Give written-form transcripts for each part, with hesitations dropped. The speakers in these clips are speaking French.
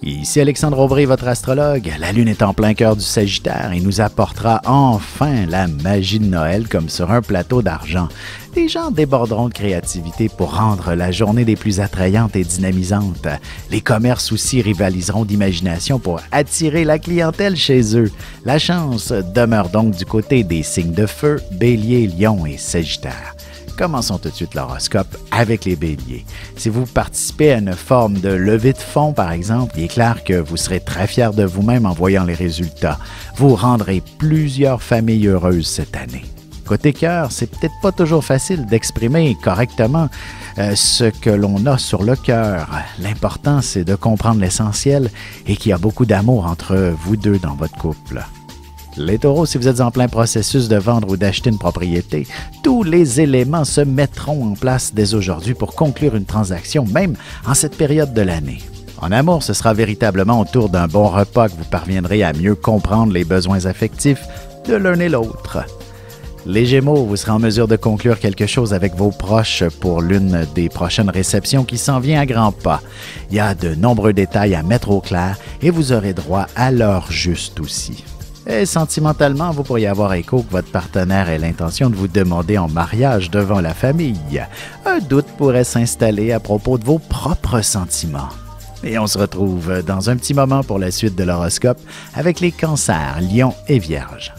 Ici Alexandre Aubry, votre astrologue. La Lune est en plein cœur du Sagittaire et nous apportera enfin la magie de Noël comme sur un plateau d'argent. Les gens déborderont de créativité pour rendre la journée des plus attrayantes et dynamisantes. Les commerces aussi rivaliseront d'imagination pour attirer la clientèle chez eux. La chance demeure donc du côté des signes de feu, Bélier, Lion et Sagittaire. Commençons tout de suite l'horoscope avec les béliers. Si vous participez à une forme de levée de fonds, par exemple, il est clair que vous serez très fier de vous-même en voyant les résultats. Vous rendrez plusieurs familles heureuses cette année. Côté cœur, c'est peut-être pas toujours facile d'exprimer correctement ce que l'on a sur le cœur. L'important, c'est de comprendre l'essentiel et qu'il y a beaucoup d'amour entre vous deux dans votre couple. Les taureaux, si vous êtes en plein processus de vendre ou d'acheter une propriété, tous les éléments se mettront en place dès aujourd'hui pour conclure une transaction, même en cette période de l'année. En amour, ce sera véritablement autour d'un bon repas que vous parviendrez à mieux comprendre les besoins affectifs de l'un et l'autre. Les Gémeaux, vous serez en mesure de conclure quelque chose avec vos proches pour l'une des prochaines réceptions qui s'en vient à grands pas. Il y a de nombreux détails à mettre au clair et vous aurez droit à l'heure juste aussi. Et sentimentalement, vous pourriez avoir écho que votre partenaire ait l'intention de vous demander en mariage devant la famille. Un doute pourrait s'installer à propos de vos propres sentiments. Et on se retrouve dans un petit moment pour la suite de l'horoscope avec les cancers, lions et vierges.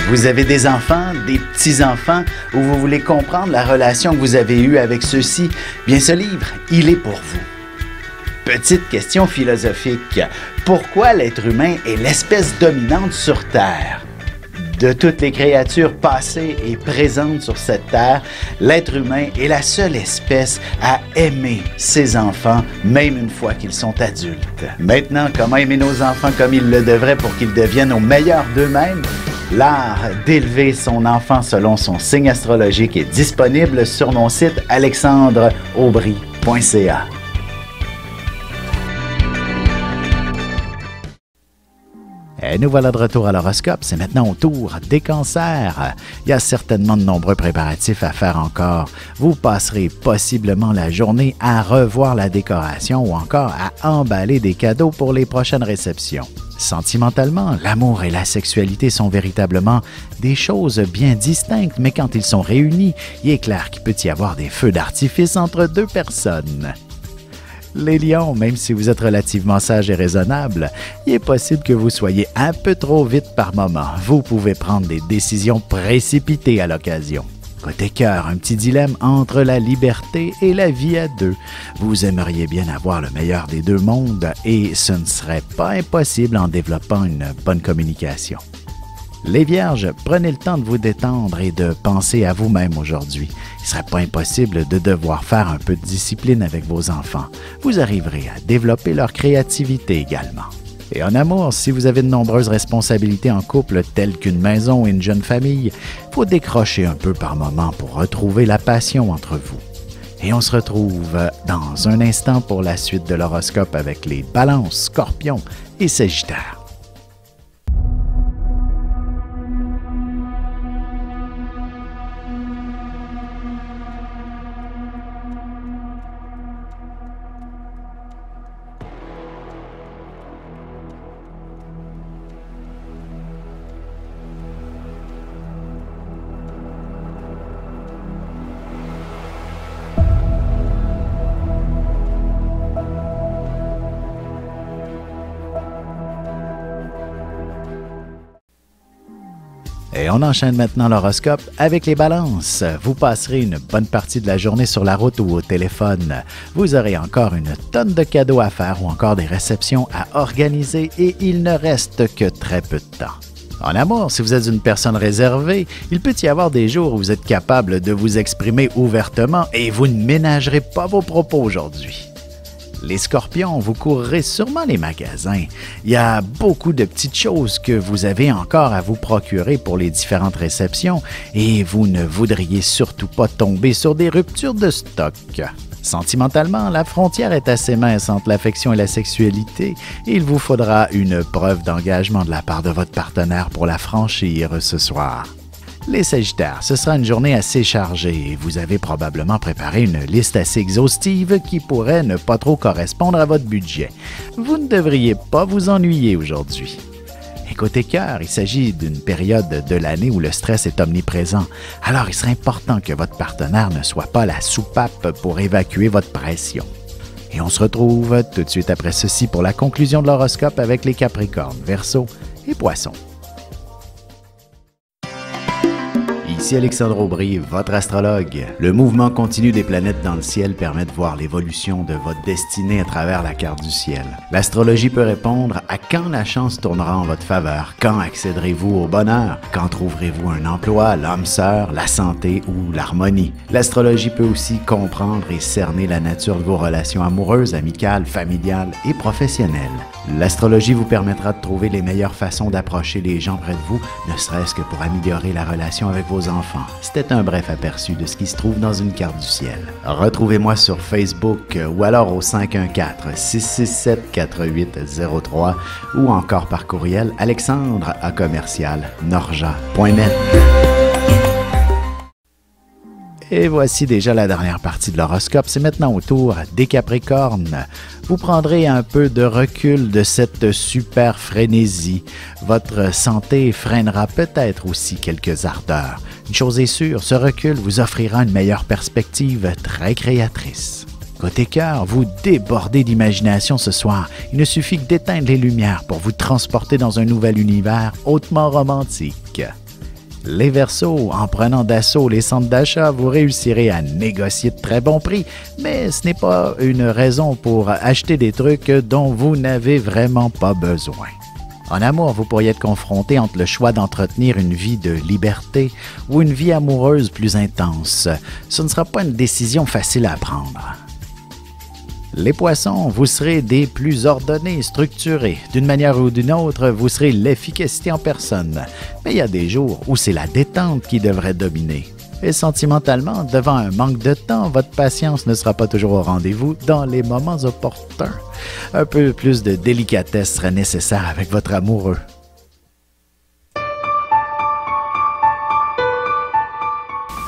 Vous avez des enfants, des petits-enfants, ou vous voulez comprendre la relation que vous avez eue avec ceux-ci? Bien, ce livre, il est pour vous. Petite question philosophique. Pourquoi l'être humain est l'espèce dominante sur Terre? De toutes les créatures passées et présentes sur cette Terre, l'être humain est la seule espèce à aimer ses enfants, même une fois qu'ils sont adultes. Maintenant, comment aimer nos enfants comme ils le devraient pour qu'ils deviennent au meilleur d'eux-mêmes? L'art d'élever son enfant selon son signe astrologique est disponible sur mon site alexandreaubry.ca. Et nous voilà de retour à l'horoscope. C'est maintenant au tour des cancers. Il y a certainement de nombreux préparatifs à faire encore. Vous passerez possiblement la journée à revoir la décoration ou encore à emballer des cadeaux pour les prochaines réceptions. Sentimentalement, l'amour et la sexualité sont véritablement des choses bien distinctes, mais quand ils sont réunis, il est clair qu'il peut y avoir des feux d'artifice entre deux personnes. Les lions, même si vous êtes relativement sage et raisonnable, il est possible que vous soyez un peu trop vite par moment. Vous pouvez prendre des décisions précipitées à l'occasion. Côté cœur, un petit dilemme entre la liberté et la vie à deux. Vous aimeriez bien avoir le meilleur des deux mondes et ce ne serait pas impossible en développant une bonne communication. Les Vierges, prenez le temps de vous détendre et de penser à vous-même aujourd'hui. Il ne serait pas impossible de devoir faire un peu de discipline avec vos enfants. Vous arriverez à développer leur créativité également. Et en amour, si vous avez de nombreuses responsabilités en couple telles qu'une maison et une jeune famille, il faut décrocher un peu par moment pour retrouver la passion entre vous. Et on se retrouve dans un instant pour la suite de l'horoscope avec les Balances, Scorpions et Sagittaires. Et on enchaîne maintenant l'horoscope avec les balances. Vous passerez une bonne partie de la journée sur la route ou au téléphone. Vous aurez encore une tonne de cadeaux à faire ou encore des réceptions à organiser et il ne reste que très peu de temps. En amour, si vous êtes une personne réservée, il peut y avoir des jours où vous êtes capable de vous exprimer ouvertement et vous ne ménagerez pas vos propos aujourd'hui. Les Scorpions, vous courrez sûrement les magasins. Il y a beaucoup de petites choses que vous avez encore à vous procurer pour les différentes réceptions et vous ne voudriez surtout pas tomber sur des ruptures de stock. Sentimentalement, la frontière est assez mince entre l'affection et la sexualité et il vous faudra une preuve d'engagement de la part de votre partenaire pour la franchir ce soir. Les Sagittaires, ce sera une journée assez chargée et vous avez probablement préparé une liste assez exhaustive qui pourrait ne pas trop correspondre à votre budget. Vous ne devriez pas vous ennuyer aujourd'hui. Et côté cœur, il s'agit d'une période de l'année où le stress est omniprésent. Alors, il serait important que votre partenaire ne soit pas la soupape pour évacuer votre pression. Et on se retrouve tout de suite après ceci pour la conclusion de l'horoscope avec les Capricornes, Verseaux et Poissons. Ici Alexandre Aubry, votre astrologue. Le mouvement continu des planètes dans le ciel permet de voir l'évolution de votre destinée à travers la carte du ciel. L'astrologie peut répondre à quand la chance tournera en votre faveur, quand accéderez-vous au bonheur, quand trouverez-vous un emploi, l'âme sœur, la santé ou l'harmonie. L'astrologie peut aussi comprendre et cerner la nature de vos relations amoureuses, amicales, familiales et professionnelles. L'astrologie vous permettra de trouver les meilleures façons d'approcher les gens près de vous, ne serait-ce que pour améliorer la relation avec vos enfants. C'était un bref aperçu de ce qui se trouve dans une carte du ciel. Retrouvez-moi sur Facebook ou alors au 514-667-4803 ou encore par courriel alexandre@norja.net. Et voici déjà la dernière partie de l'horoscope. C'est maintenant au tour des Capricornes. Vous prendrez un peu de recul de cette super frénésie. Votre santé freinera peut-être aussi quelques ardeurs. Une chose est sûre, ce recul vous offrira une meilleure perspective très créatrice. Côté cœur, vous débordez d'imagination ce soir. Il ne suffit que d'éteindre les lumières pour vous transporter dans un nouvel univers hautement romantique. Les Verseaux, en prenant d'assaut les centres d'achat, vous réussirez à négocier de très bons prix, mais ce n'est pas une raison pour acheter des trucs dont vous n'avez vraiment pas besoin. En amour, vous pourriez être confronté entre le choix d'entretenir une vie de liberté ou une vie amoureuse plus intense. Ce ne sera pas une décision facile à prendre. Les Poissons, vous serez des plus ordonnés, structurés. D'une manière ou d'une autre, vous serez l'efficacité en personne. Mais il y a des jours où c'est la détente qui devrait dominer. Et sentimentalement, devant un manque de temps, votre patience ne sera pas toujours au rendez-vous dans les moments opportuns. Un peu plus de délicatesse serait nécessaire avec votre amoureux.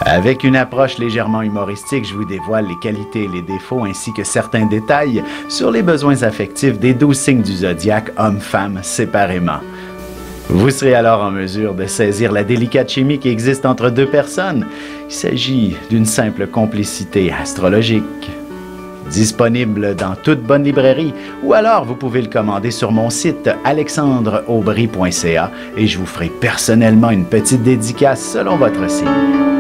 Avec une approche légèrement humoristique, je vous dévoile les qualités et les défauts ainsi que certains détails sur les besoins affectifs des 12 signes du zodiaque, hommes-femmes, séparément. Vous serez alors en mesure de saisir la délicate chimie qui existe entre deux personnes. Il s'agit d'une simple complicité astrologique. Disponible dans toute bonne librairie ou alors vous pouvez le commander sur mon site alexandreaubry.ca et je vous ferai personnellement une petite dédicace selon votre signe.